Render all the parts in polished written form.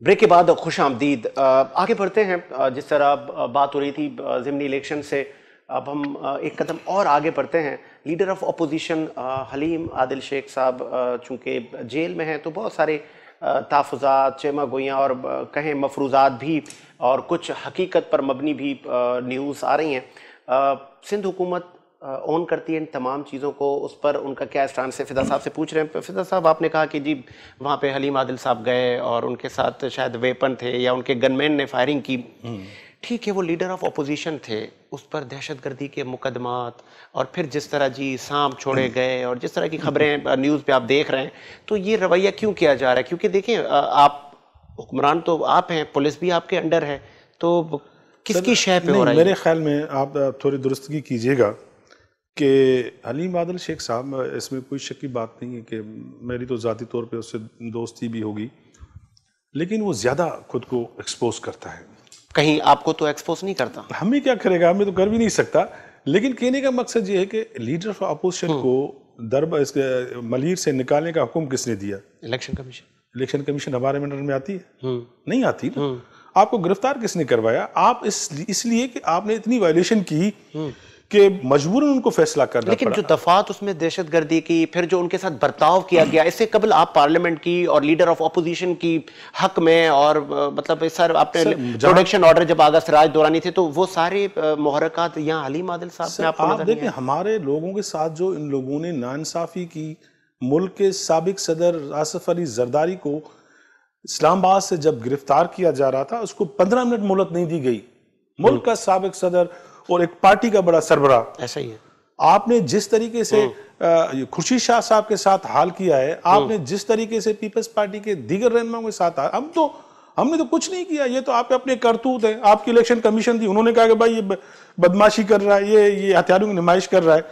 Break के बाद खुश आमदीद। आगे बढ़ते हैं। जिस तरह बात हो रही थी ज़िमनी इलेक्शन से, अब हम एक कदम और आगे बढ़ते हैं। Leader of opposition Haleem Adil Shaikh sahab चूँकि जेल में हैं, तो बहुत सारे तहफ़्फ़ुज़ात, चेमा गोइयाँ और कहें मफरूज़ात भी और कुछ हकीकत पर मबनी भी न्यूज़ आ रही हैं। सिंध हुकूमत ऑन करती है इन तमाम चीज़ों को, उस पर उनका क्या स्टैंड है? फ़िदा साहब से पूछ रहे हैं। फ़िदा साहब, आपने कहा कि जी वहाँ पे हलीम आदिल साहब गए और उनके साथ शायद वेपन थे या उनके गनमैन ने फायरिंग की। ठीक है, वो लीडर ऑफ अपोजिशन थे, उस पर दहशतगर्दी के मुकदमात और फिर जिस तरह जी सांप छोड़े गए और जिस तरह की खबरें न्यूज़ पे आप देख रहे हैं, तो ये रवैया क्यों किया जा रहा है? क्योंकि देखिए आप हुक्मरान तो आप हैं, पुलिस भी आपके अंडर है, तो किसकी शय पे हो रहा है? मेरे ख्याल में आप थोड़ी दुरुस्तगी कीजिएगा कि हलीम आदिल शेख साहब, इसमें कोई शक की बात नहीं है कि मेरी तो ज़ाती तौर पे उससे दोस्ती भी होगी, लेकिन वो ज़्यादा खुद को एक्सपोज करता है। कहीं आपको तो एक्सपोज नहीं करता? हमें क्या करेगा, हमें तो कर भी नहीं सकता। लेकिन कहने का मकसद ये है कि लीडर ऑफ अपोजिशन को इसके मलीर से निकालने का हुक्म किसने दिया? Election commission. इलेक्शन कमीशन हमारे मंडल में आती है? नहीं आती ना। आपको गिरफ्तार किसने करवाया? आप इसलिए कि आपने इतनी वायलेशन की कि मजबूरन उनको फैसला करना पड़ा। लेकिन जो दफात उसमें दहशतगर्दी की, फिर जो उनके साथ बर्ताव किया गया, इससे कबल आप पार्लियामेंट की और लीडर ऑफ अपोजिशन की हक में और मतलब सर आपने प्रोटेक्शन ऑर्डर जब आगा सिराज दौरानी थे, तो वो सारे मुहर्रकात यहाँ हलीम आदिल साहब ने आपको आप देखें, हमारे लोगों के साथ जो इन लोगों ने नाइंसाफी की, मुल्क के साबिक सदर आसिफ अली जरदारी को इस्लामाबाद से जब गिरफ्तार किया जा रहा था, उसको 15 मिनट मोहलत नहीं दी गई। मुल्क का साबिक सदर और एक पार्टी का बड़ा सरबरा, ऐसा ही है। आपने जिस तरीके से खुर्शीद शाह साहब के साथ हाल किया है, आपने जिस तरीके से पीपल्स पार्टी के दीगर रहनुमाओं के साथ, हमने तो कुछ नहीं किया। ये तो आप अपने करतूत है। आपकी इलेक्शन कमीशन थी, उन्होंने कहा कि भाई ये बदमाशी कर रहा है, ये हथियारों की नुमाइश कर रहा है।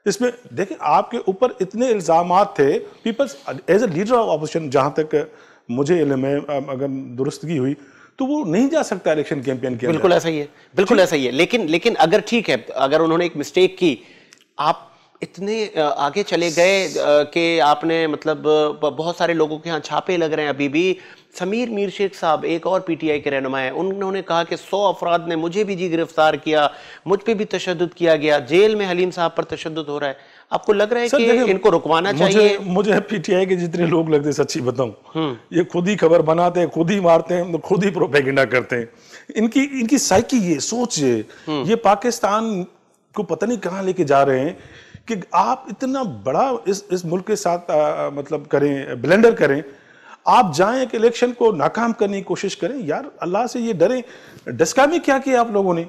इसमें देखिए, आपके ऊपर इतने इल्जामात थे। People's as a leader of opposition, जहां तक मुझे इल्म है, अगर दुरुस्तगी हुई तो वो नहीं जा सकता इलेक्शन कैंपेन के अंदर। बिल्कुल ऐसा ही है, बिल्कुल ऐसा ही है। लेकिन अगर ठीक है, अगर उन्होंने एक मिस्टेक की, आप इतने आगे चले गए कि आपने मतलब बहुत सारे लोगों के यहाँ छापे लग रहे हैं अभी भी। समीर मीर शेख साहब एक और पीटीआई के रहनुमा हैं, उन्होंने कहा कि 100 अफराद ने मुझे भी जी गिरफ्तार किया, मुझ पे भी तशद्दुद किया गया, जेल में हलीम साहब पर तशद्दुद हो रहा है। आपको लग रहा है कि इनको रुकवाना चाहिए? मुझे पीटीआई के जितने लोग लगते, सच्ची बताऊं, ये खुद ही खबर बनाते हैं, खुद ही मारते हैं, खुद ही प्रोपेगेंडा करते हैं। इनकी साइकी, ये सोच, ये पाकिस्तान को पता नहीं कहां लेके जा रहे हैं कि आप इतना बड़ा इस मुल्क के साथ मतलब करें, ब्लेंडर करें। आप जाएं कि इलेक्शन को नाकाम करने की कोशिश करें। यार अल्लाह से ये डरें। डस्का में क्या किया आप लोगों ने?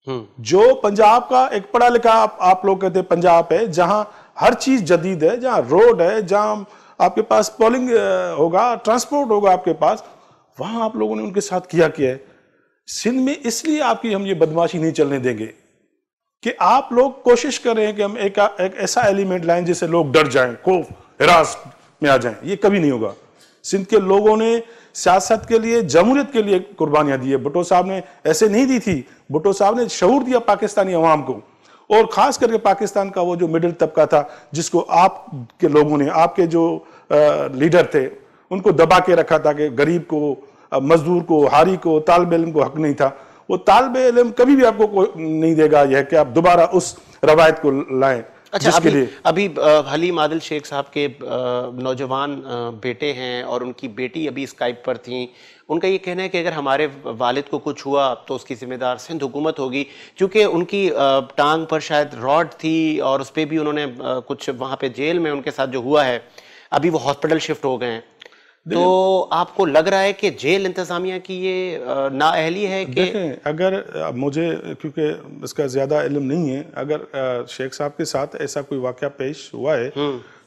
जो पंजाब का एक पढ़ा लिखा, आप लोग कहते हैं पंजाब है, जहां हर चीज जदीद है, जहां रोड है, जहां आपके पास पोलिंग होगा, ट्रांसपोर्ट होगा आपके पास, वहां आप लोगों ने उनके साथ किया है। सिंध में इसलिए आपकी हम ये बदमाशी नहीं चलने देंगे कि आप लोग कोशिश कर रहे हैं कि हम एक ऐसा एलिमेंट लाएं जिससे लोग डर जाएं, खौफ, हिरास में आ जाएं। ये कभी नहीं होगा। सिंध के लोगों ने सियासत के लिए, जमहूरियत के लिए कुर्बानियां दी है। भुट्टो साहब ने ऐसे नहीं दी थी। भुट्टो साहब ने शऊर दिया पाकिस्तानी अवाम को, और खास करके पाकिस्तान का वो जो मिडिल तबका था, जिसको आपके लोगों ने, आपके जो लीडर थे, उनको दबा के रखा था कि गरीब को, मजदूर को, हारी को, तालिब इल्म को हक नहीं था। वो तालिब इल्म कभी भी आपको नहीं देगा यह कि आप दोबारा उस रवायत को लाएं। अच्छा, अभी हलीम आदिल शेख साहब के नौजवान बेटे हैं और उनकी बेटी अभी स्काइप पर थी। उनका ये कहना है कि अगर हमारे वालिद को कुछ हुआ तो उसकी जिम्मेदार सिंध हुकूमत होगी, क्योंकि उनकी टांग पर शायद रॉड थी और उस पर भी उन्होंने कुछ वहाँ पे जेल में उनके साथ जो हुआ है, अभी वो हॉस्पिटल शिफ्ट हो गए हैं। तो आपको लग रहा है कि जेल इंतजामिया की ये नाअहली है कि देखें, अगर मुझे, क्योंकि इसका ज्यादा इल्म नहीं है, अगर शेख साहब के साथ ऐसा कोई वाकया पेश हुआ है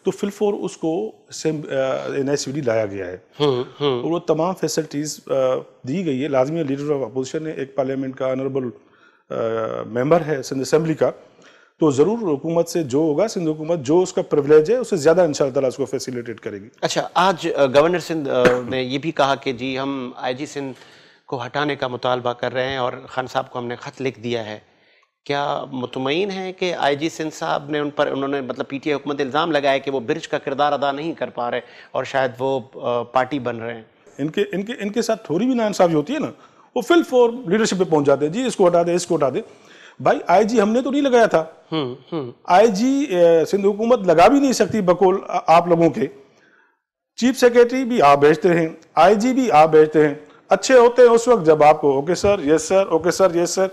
तो फिलफोर उसको NICD लाया गया है और वो तमाम फैसिलिटीज दी गई है। लाजमी लीडर ऑफ अपोजिशन है, एक पार्लियामेंट का ऑनरेबल मेंबर है सिंध असेंबली का, तो जरूर हुकूमत से जो होगा, सिंध हुकूमत जो उसका प्रिविलेज है उससे ज्यादा इंशाअल्लाह ताला उसको फैसिलिटेट करेगी। अच्छा, आज गवर्नर सिंध ने ये भी कहा कि जी हम IG सिंध को हटाने का मुतालबा कर रहे हैं और खान साहब को हमने खत लिख दिया है। क्या मुतमईन है कि IG सिंध साहब ने उन्होंने मतलब PTI हुकूमत इल्ज़ाम लगाया कि वो बिरज का किरदार अदा नहीं कर पा रहे और शायद वो पार्टी बन रहे हैं? इनके इनके इनके साथ थोड़ी भी नाइंसाफी होती है ना, वो फिल फॉर लीडरशिप पे पहुंच जाते हैं, जी इसको हटा दे, इसको हटा दे। भाई आईजी हमने तो नहीं लगाया था, आईजी सिंध हुकूमत लगा भी नहीं सकती बकौल आप लोगों के। चीफ सेक्रेटरी भी आप भेजते हैं, आईजी भी आप भेजते हैं, अच्छे होते हैं उस वक्त जब आपको okay sir yes sir, okay sir yes sir.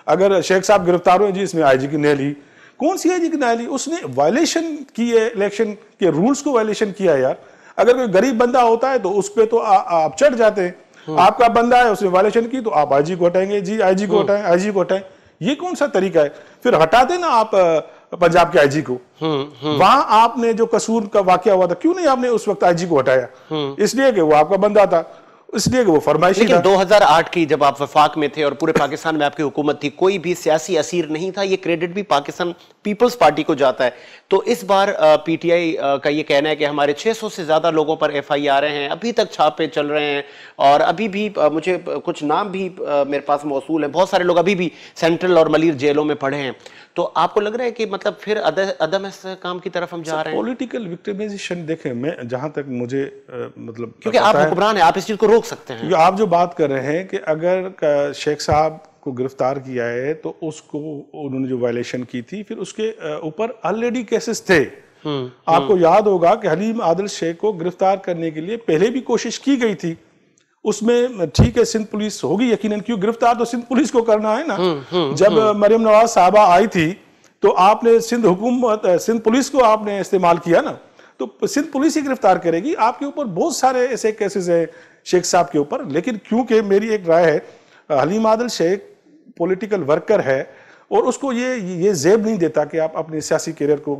अगर शेख साहब गिरफ्तार हुए, जी इसमें आईजी की नहली, कौन सी आईजी की नहली? उसने वायलेशन की है, इलेक्शन के रूल्स को वायलेशन किया है यार। अगर कोई गरीब बंदा होता है तो उस पर तो आप चढ़ जाते हैं, आपका बंदा है उसने वायलेशन की तो आप आईजी को हटाएंगे, जी आईजी को हटाएं, आईजी को हटाएं। ये कौन सा तरीका है? फिर हटा देना आप पंजाब के आईजी को। वहां आपने जो कसूर का वाकया हुआ था, क्यों नहीं आपने उस वक्त आईजी को हटाया? इसलिए कि वो आपका बंदा था, इसलिए कि वो फरमाइशी था। लेकिन 2008 की जब आप वफाक में थे और पूरे पाकिस्तान में आपकी हुकूमत थी, कोई भी सियासी असीर नहीं था, ये क्रेडिट भी पाकिस्तान पीपल्स पार्टी को जाता है। तो इस बार पीटीआई का ये कहना है कि हमारे 600 से ज्यादा लोगों पर एफआईआर हैं, अभी तक छापे चल रहे हैं और अभी भी मुझे कुछ नाम भी मेरे पास मौसूल है, बहुत सारे लोग अभी भी सेंट्रल और मलीर जेलों में पड़े हैं। तो आपको लग रहा है कि मतलब फिर अदम काम की तरफ हम जा रहे हैं? पॉलिटिकल विक्टिमाइजेशन देखें, मैं जहां तक मुझे मतलब, क्योंकि आप हुक्मरान हैं, आप इस चीज को रोक सकते हैं। आप जो बात कर रहे हैं कि अगर शेख साहब को गिरफ्तार किया है तो उसको उन्होंने जो वायलेशन की थी, फिर उसके ऊपर ऑलरेडी केसेस थे। आपको याद होगा कि हलीम आदिल शेख को गिरफ्तार करने के लिए पहले भी कोशिश की गई थी। उसमें ठीक है सिंध पुलिस होगी यकीनन, क्यों गिरफ्तार तो सिंध पुलिस को करना है ना। जब मरियम नवाज साहबा आई थी तो आपने सिंध हुकूमत, सिंध पुलिस को आपने इस्तेमाल किया ना, तो सिंध पुलिस ही गिरफ्तार करेगी। आपके ऊपर बहुत सारे ऐसे केसेस हैं शेख साहब के ऊपर। लेकिन क्योंकि मेरी एक राय है, हलीम आदिल शेख पॉलिटिकल वर्कर है और उसको ये जेब नहीं देता कि आप अपने सियासी करियर को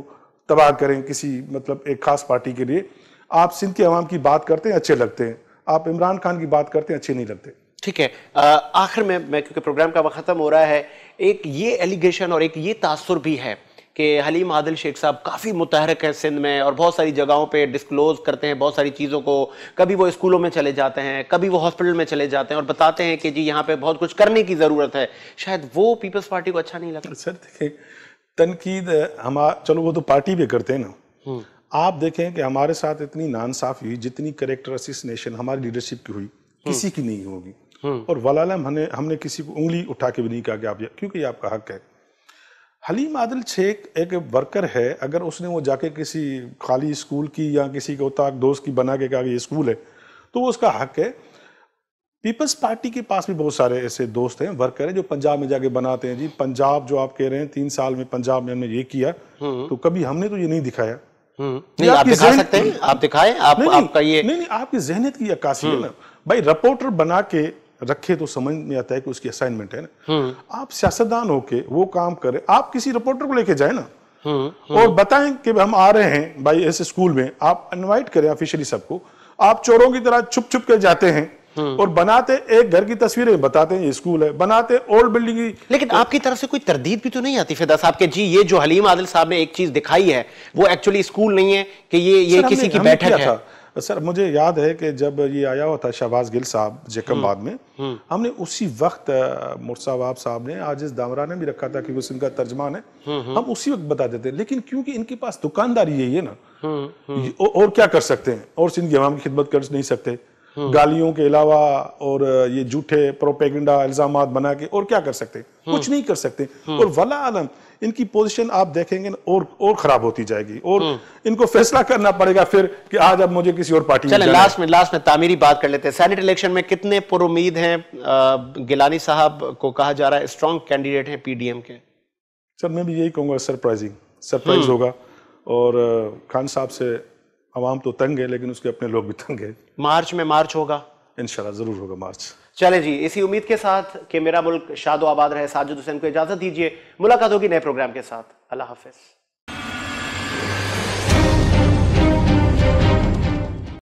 तबाह करें किसी मतलब एक खास पार्टी के लिए। आप सिंध के अवाम की बात करते हैं, अच्छे लगते हैं, आप इमरान खान की बात करते हैं, अच्छे नहीं लगते। ठीक है, आखिर में मैं, क्योंकि प्रोग्राम का वक्त खत्म हो रहा है, एक ये एलिगेशन और एक ये तासुर भी है कि हलीम आदिल शेख साहब काफ़ी मुतहरक हैं सिंध में और बहुत सारी जगहों पे डिस्क्लोज करते हैं बहुत सारी चीज़ों को। कभी वो स्कूलों में चले जाते हैं, कभी वो हॉस्पिटल में चले जाते हैं और बताते हैं कि जी यहाँ पे बहुत कुछ करने की ज़रूरत है। शायद वो पीपल्स पार्टी को अच्छा नहीं लगता। सर देखिए, तनकीद हम चलो वो तो पार्टी भी करते हैं ना। आप देखें कि हमारे साथ इतनी नाइंसाफी हुई, जितनी कैरेक्टर असैसिनेशन हमारी लीडरशिप की हुई, किसी की नहीं होगी। और वलालम हमने किसी को उंगली उठा के भी नहीं कहा कि आप, क्योंकि ये आपका हक है। हलीम आदिल शेख एक वर्कर है, अगर उसने वो जाके किसी खाली स्कूल की या किसी के उताक दोस्त की बना के कहा कि ये स्कूल है, तो वो उसका हक है। पीपल्स पार्टी के पास भी बहुत सारे ऐसे दोस्त हैं, वर्कर हैं, जो पंजाब में जाके बनाते हैं। जी पंजाब जो आप कह रहे हैं 3 साल में पंजाब में हमने ये किया, तो कभी हमने तो ये नहीं दिखाया। नहीं, आप दिखा सकते हैं, आप दिखाएं, आपका ये नहीं, आपकी जहनियत की अक्कासी है ना भाई। रिपोर्टर बना के रखे तो समझ में आता है कि उसकी असाइनमेंट है ना। आप सियासतदान होके वो काम करें, आप किसी रिपोर्टर को लेके जाए ना और बताएं कि हम आ रहे हैं भाई ऐसे स्कूल में, आप इनवाइट करें ऑफिशियली सबको। आप चोरों की तरह छुप छुप के जाते हैं और बनाते एक घर की तस्वीरें, बताते हैं ये स्कूल है, बनाते ओल्ड बिल्डिंग की। लेकिन आपकी तरफ से कोई तरदीद भी तो नहीं आती फिदा साहब के जी ये जो हलीम आदिल साहब ने एक चीज दिखाई है वो एक्चुअली स्कूल नहीं है, कि ये किसी की बैठक है? सर मुझे याद है कि जब ये आया हुआ था शहबाज गिल साहब जैकबाद में, हमने उसी वक्त मुर्सावाब साहब ने, आजिज दामरा ने भी रखा था कि वो इनका तर्जमान है, हम उसी वक्त बता देते हैं। लेकिन क्योंकि इनके पास दुकानदारी यही है ना, और क्या कर सकते हैं, और सिंध की अवाम की खिदमत कर नहीं सकते गालियों के अलावा, और ये झूठे प्रोपेगेंडा इल्जामात बना के, और क्या कर सकते हैं? कुछ नहीं कर सकते। और वला आलम इनकी पोजीशन आप देखेंगे और खराब होती जाएगी और इनको फैसला करना पड़ेगा फिर कि आज अब मुझे किसी और पार्टी में। लास्ट में तामीरी बात कर लेते हैं। सेनेट इलेक्शन में कितने पुरुमीद हैं? गिलानी साहब को कहा जा रहा है स्ट्रॉन्ग कैंडिडेट हैं पीडीएम के। सर मैं भी यही कहूंगा, सरप्राइज होगा। और खान साहब से अवाम तो तंग है, लेकिन उसके अपने लोग भी तंग है। मार्च में मार्च होगा इंशाल्लाह, जरूर होगा मार्च। चले जी, इसी उम्मीद के साथ कि मेरा मुल्क शादो आबाद रहे, साजिद हुसैन को इजाजत दीजिए। मुलाकात होगी नए प्रोग्राम के साथ। अल्लाह हाफिज।